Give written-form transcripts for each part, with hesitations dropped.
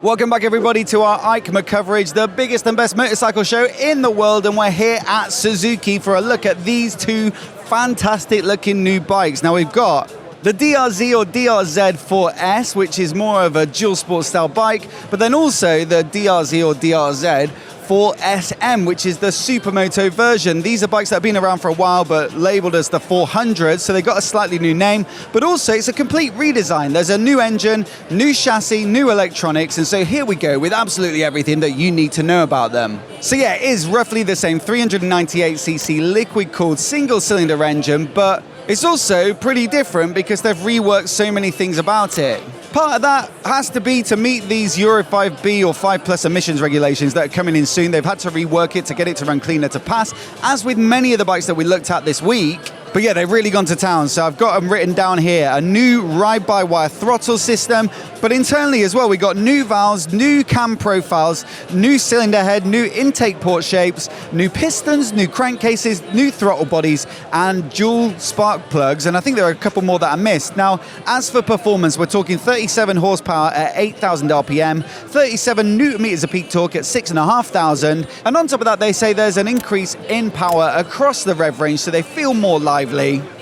Welcome back everybody to our EICMA coverage, the biggest and best motorcycle show in the world, and we're here at Suzuki for a look at these two fantastic looking new bikes. Now we've got the DRZ or DRZ-4S, which is more of a dual sport style bike, but then also the DRZ or DRZ-4SM, which is the supermoto version. These are bikes that have been around for a while but labeled as the 400, so they got a slightly new name, but also it's a complete redesign. There's a new engine, new chassis, new electronics, and so here we go with absolutely everything that you need to know about them. So yeah, it is roughly the same 398cc liquid-cooled single-cylinder engine, but it's also pretty different because they've reworked so many things about it. Part of that has to be to meet these Euro 5B or 5+ emissions regulations that are coming in soon. They've had to rework it to get it to run cleaner to pass, as with many of the bikes that we looked at this week. But yeah, they've really gone to town. So I've got them written down here. A new ride-by-wire throttle system, but internally as well, we got new valves, new cam profiles, new cylinder head, new intake port shapes, new pistons, new crankcases, new throttle bodies, and dual spark plugs. And I think there are a couple more that I missed. Now, as for performance, we're talking 37 horsepower at 8,000 RPM, 37 newton meters of peak torque at 6,500. And on top of that, they say there's an increase in power across the rev range, so they feel more lively.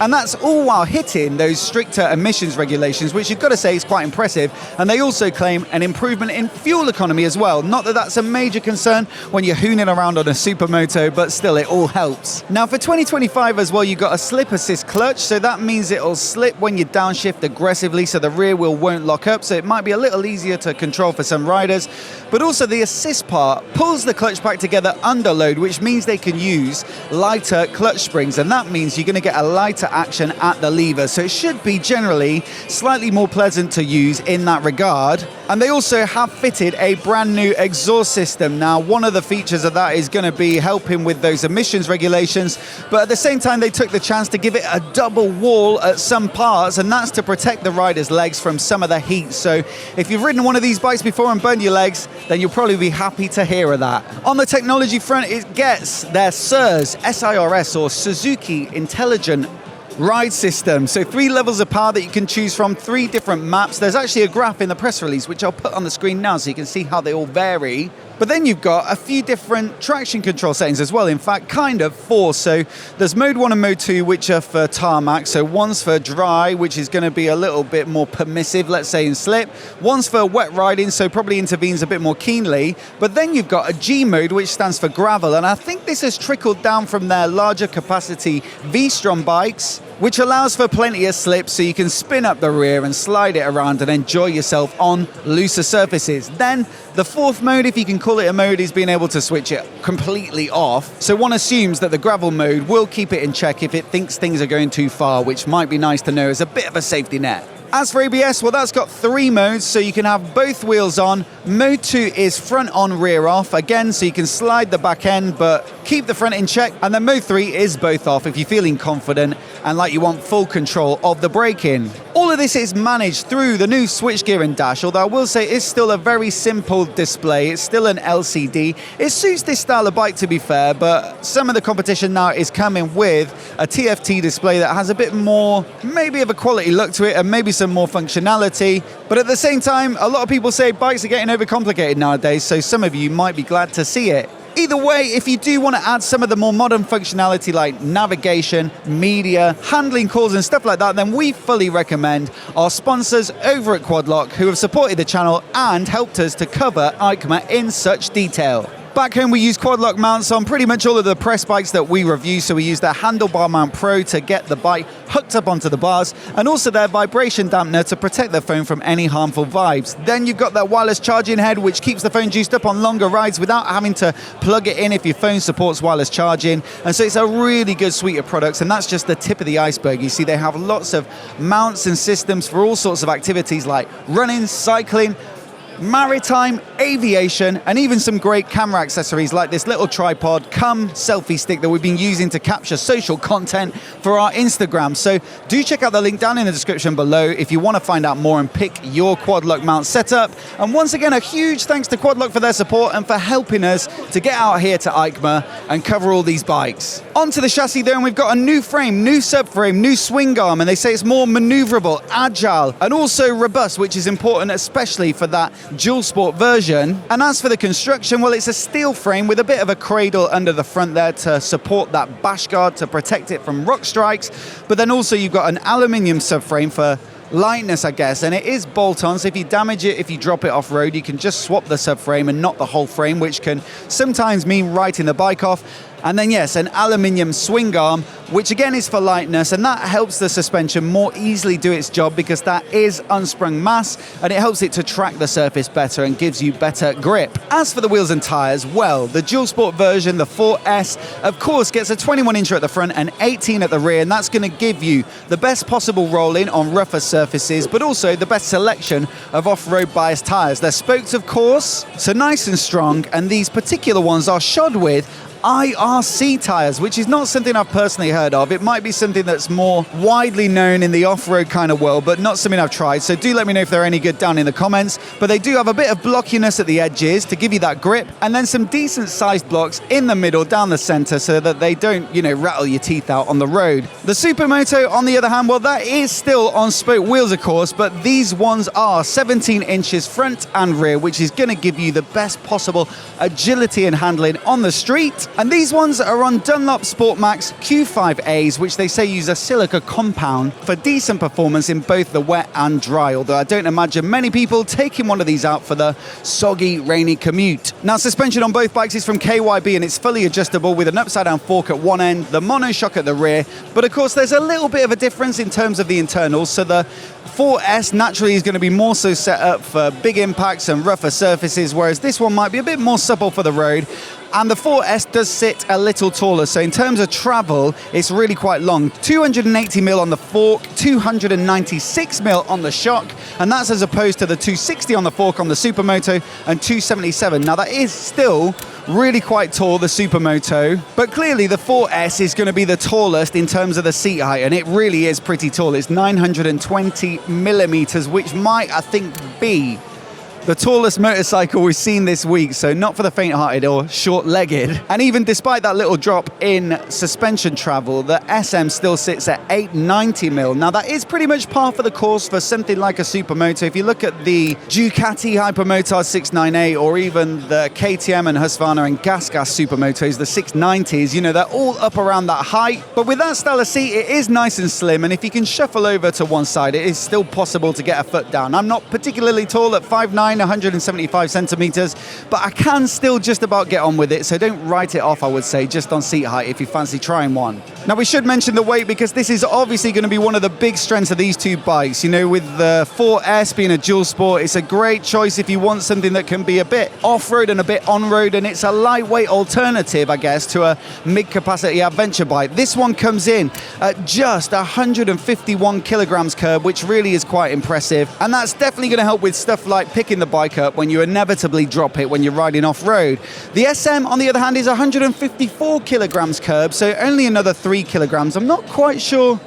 And that's all while hitting those stricter emissions regulations, which you've got to say is quite impressive. And they also claim an improvement in fuel economy as well. Not that that's a major concern when you're hooning around on a supermoto, but still it all helps. Now for 2025 as well, you've got a slip assist clutch, so that means it'll slip when you downshift aggressively, so the rear wheel won't lock up, so it might be a little easier to control for some riders. But also the assist part pulls the clutch back together under load, which means they can use lighter clutch springs, and that means you're going to get a lighter action at the lever, so it should be generally slightly more pleasant to use in that regard. And they also have fitted a brand new exhaust system. Now one of the features of that is going to be helping with those emissions regulations, but at the same time they took the chance to give it a double wall at some parts, and that's to protect the rider's legs from some of the heat. So if you've ridden one of these bikes before and burned your legs, then you'll probably be happy to hear of that. On the technology front, it gets their SIRS or Suzuki Intelligent Ride System. So 3 levels of power that you can choose from, 3 different maps. There's actually a graph in the press release, which I'll put on the screen now so you can see how they all vary. But then you've got a few different traction control settings as well. In fact, kind of 4. So there's mode 1 and mode 2, which are for tarmac. So one's for dry, which is going to be a little bit more permissive, let's say in slip. One's for wet riding, so probably intervenes a bit more keenly. But then you've got a G mode, which stands for gravel. And I think this has trickled down from their larger capacity V-Strom bikes, which allows for plenty of slip, so you can spin up the rear and slide it around and enjoy yourself on looser surfaces. Then the 4th mode, if you can call it a mode, is being able to switch it completely off. So one assumes that the gravel mode will keep it in check if it thinks things are going too far, which might be nice to know as a bit of a safety net. As for ABS, well, that's got 3 modes, so you can have both wheels on. Mode 2 is front on, rear off, again, so you can slide the back end, but keep the front in check. And then mode 3 is both off if you're feeling confident and like you want full control of the braking. All of this is managed through the new switchgear and dash, although I will say it's still a very simple display. It's still an LCD. It suits this style of bike, to be fair, but some of the competition now is coming with a TFT display that has a bit more, maybe of a quality look to it, and maybe some more functionality. But at the same time, a lot of people say bikes are getting overcomplicated nowadays, so some of you might be glad to see it. Either way, if you do want to add some of the more modern functionality like navigation, media, handling calls and stuff like that, then we fully recommend our sponsors over at Quadlock, who have supported the channel and helped us to cover EICMA in such detail. Back home, we use Quadlock mounts on pretty much all of the press bikes that we review, so we use their Handlebar Mount Pro to get the bike hooked up onto the bars, and also their vibration dampener to protect the phone from any harmful vibes. Then you've got that wireless charging head, which keeps the phone juiced up on longer rides without having to plug it in if your phone supports wireless charging. And so it's a really good suite of products, and that's just the tip of the iceberg. You see, they have lots of mounts and systems for all sorts of activities like running, cycling, maritime, aviation, and even some great camera accessories like this little tripod cum selfie stick that we've been using to capture social content for our Instagram. So do check out the link down in the description below if you want to find out more and pick your Quadlock mount setup. And once again, a huge thanks to Quadlock for their support and for helping us to get out here to EICMA and cover all these bikes. Onto the chassis there, and we've got a new frame, new subframe, new swing arm, and they say it's more maneuverable, agile, and also robust, which is important, especially for that dual sport version. And as for the construction, well, it's a steel frame with a bit of a cradle under the front there to support that bash guard to protect it from rock strikes. But then also you've got an aluminium subframe for lightness, I guess, and it is bolt-on, so if you damage it, if you drop it off-road, you can just swap the subframe and not the whole frame, which can sometimes mean writing the bike off. And then yes, an aluminium swing arm, which again is for lightness, and that helps the suspension more easily do its job because that is unsprung mass, and it helps it to track the surface better and gives you better grip. As for the wheels and tyres, well, the dual sport version, the 4S, of course gets a 21-incher at the front and 18 at the rear, and that's going to give you the best possible rolling on rougher surfaces, but also the best selection of off-road biased tyres. They're spoked, of course, so nice and strong, and these particular ones are shod with IRC tyres, which is not something I've personally heard of. It might be something that's more widely known in the off-road kind of world, but not something I've tried. So do let me know if they're any good down in the comments. But they do have a bit of blockiness at the edges to give you that grip, and then some decent sized blocks in the middle, down the center, so that they don't, rattle your teeth out on the road. The Supermoto, on the other hand, well, that is still on spoke wheels, of course, but these ones are 17 inches front and rear, which is going to give you the best possible agility and handling on the street. And these ones are on Dunlop Sport Max Q5As, which they say use a silica compound for decent performance in both the wet and dry, although I don't imagine many people taking one of these out for the soggy, rainy commute. Now, suspension on both bikes is from KYB, and it's fully adjustable with an upside-down fork at one end, the monoshock at the rear, but of course there's a little bit of a difference in terms of the internals, so the 4S naturally is going to be more so set up for big impacts and rougher surfaces, whereas this one might be a bit more supple for the road. And the 4S does sit a little taller, so in terms of travel, it's really quite long. 280mm on the fork, 296mm on the shock, and that's as opposed to the 260 on the fork on the Supermoto and 277. Now that is still really quite tall, the Supermoto, but clearly the 4S is going to be the tallest in terms of the seat height, and it really is pretty tall. It's 920mm, which might, I think, be the tallest motorcycle we've seen this week, so not for the faint-hearted or short-legged. And even despite that little drop in suspension travel, the SM still sits at 890mm. Now that is pretty much par for the course for something like a Supermoto. If you look at the Ducati Hypermotard 698 or even the KTM and Husqvarna and Gas Supermotos, the 690s, they're all up around that height. But with that style of seat, it is nice and slim, and if you can shuffle over to one side, it is still possible to get a foot down. I'm not particularly tall at 5'9", 175 centimeters, but I can still just about get on with it, so don't write it off, I would say, just on seat height if you fancy trying one. Now, we should mention the weight, because this is obviously going to be one of the big strengths of these two bikes. With the 4S being a dual sport, it's a great choice if you want something that can be a bit off-road and a bit on-road, and it's a lightweight alternative, I guess, to a mid-capacity adventure bike. This one comes in at just 151 kilograms curb, which really is quite impressive, and that's definitely going to help with stuff like picking the bike up when you inevitably drop it when you're riding off-road. The SM, on the other hand, is 154 kilograms curb, so only another 3 kilograms. I'm not quite sure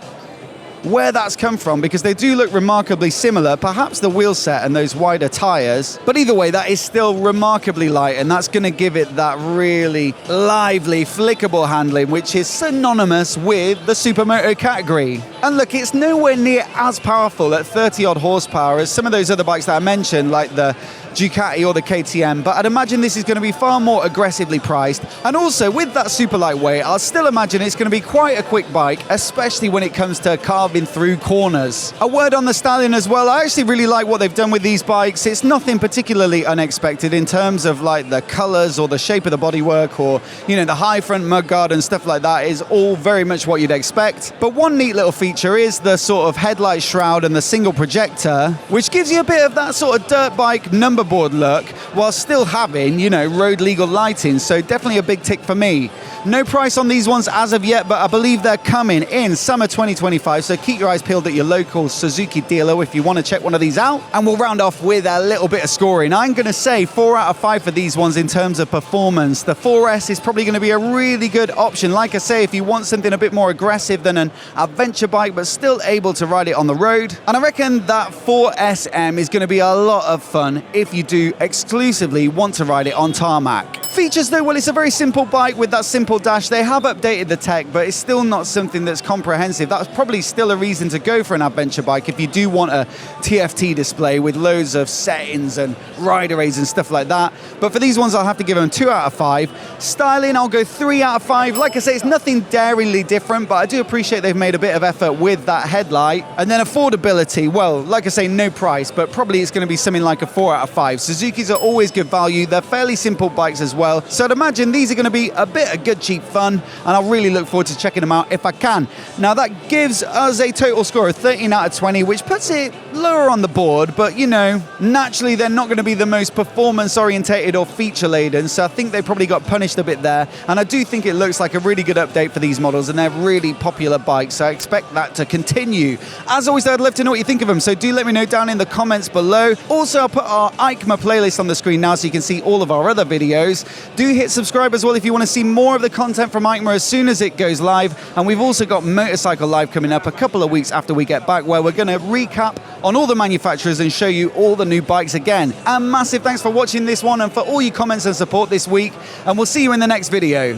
where that's come from, because they do look remarkably similar, perhaps the wheel set and those wider tyres, but either way, that is still remarkably light, and that's going to give it that really lively, flickable handling, which is synonymous with the Supermoto category. And look, it's nowhere near as powerful at 30 odd horsepower as some of those other bikes that I mentioned, like the Ducati or the KTM, but I'd imagine this is going to be far more aggressively priced. And also, with that super lightweight, I'll still imagine it's going to be quite a quick bike, especially when it comes to carving through corners. A word on the Stallion as well. I actually really like what they've done with these bikes. It's nothing particularly unexpected in terms of like the colors or the shape of the bodywork, or the high front mudguard and stuff like that is all very much what you'd expect. But one neat little feature is the sort of headlight shroud and the single projector, which gives you a bit of that sort of dirt bike number board look while still having, road legal lighting. So definitely a big tick for me. No price on these ones as of yet, but I believe they're coming in summer 2025. So keep your eyes peeled at your local Suzuki dealer if you want to check one of these out. And we'll round off with a little bit of scoring. I'm going to say 4 out of 5 for these ones in terms of performance. The 4S is probably going to be a really good option. Like I say, if you want something a bit more aggressive than an adventure bike, but still able to ride it on the road. And I reckon that 4SM is going to be a lot of fun if you do exclusively want to ride it on tarmac. Features though, well, it's a very simple bike with that simple dash. They have updated the tech, but it's still not something that's comprehensive. That's probably still a reason to go for an adventure bike if you do want a TFT display with loads of settings and rider aids and stuff like that. But for these ones, I'll have to give them 2 out of 5. Styling, I'll go 3 out of 5. Like I say, it's nothing daringly different, but I do appreciate they've made a bit of effort with that headlight. And then affordability, well, like I say, no price, but probably it's going to be something like a 4 out of 5. Suzuki's are always good value. They're fairly simple bikes as well. So I'd imagine these are going to be a bit of good, cheap fun, and I'll really look forward to checking them out if I can. Now, that gives us a total score of 13 out of 20, which puts it lower on the board, but, you know, naturally they're not going to be the most performance-orientated or feature-laden, so I think they probably got punished a bit there, and I do think it looks like a really good update for these models, and they're really popular bikes, so I expect that to continue. As always, I'd love to know what you think of them, so do let me know down in the comments below. Also, I'll put our EICMA playlist on the screen now so you can see all of our other videos. Do hit subscribe as well if you want to see more of the content from EICMA as soon as it goes live. And we've also got Motorcycle Live coming up a couple of weeks after we get back, where we're going to recap on all the manufacturers and show you all the new bikes again. And massive thanks for watching this one and for all your comments and support this week. And we'll see you in the next video.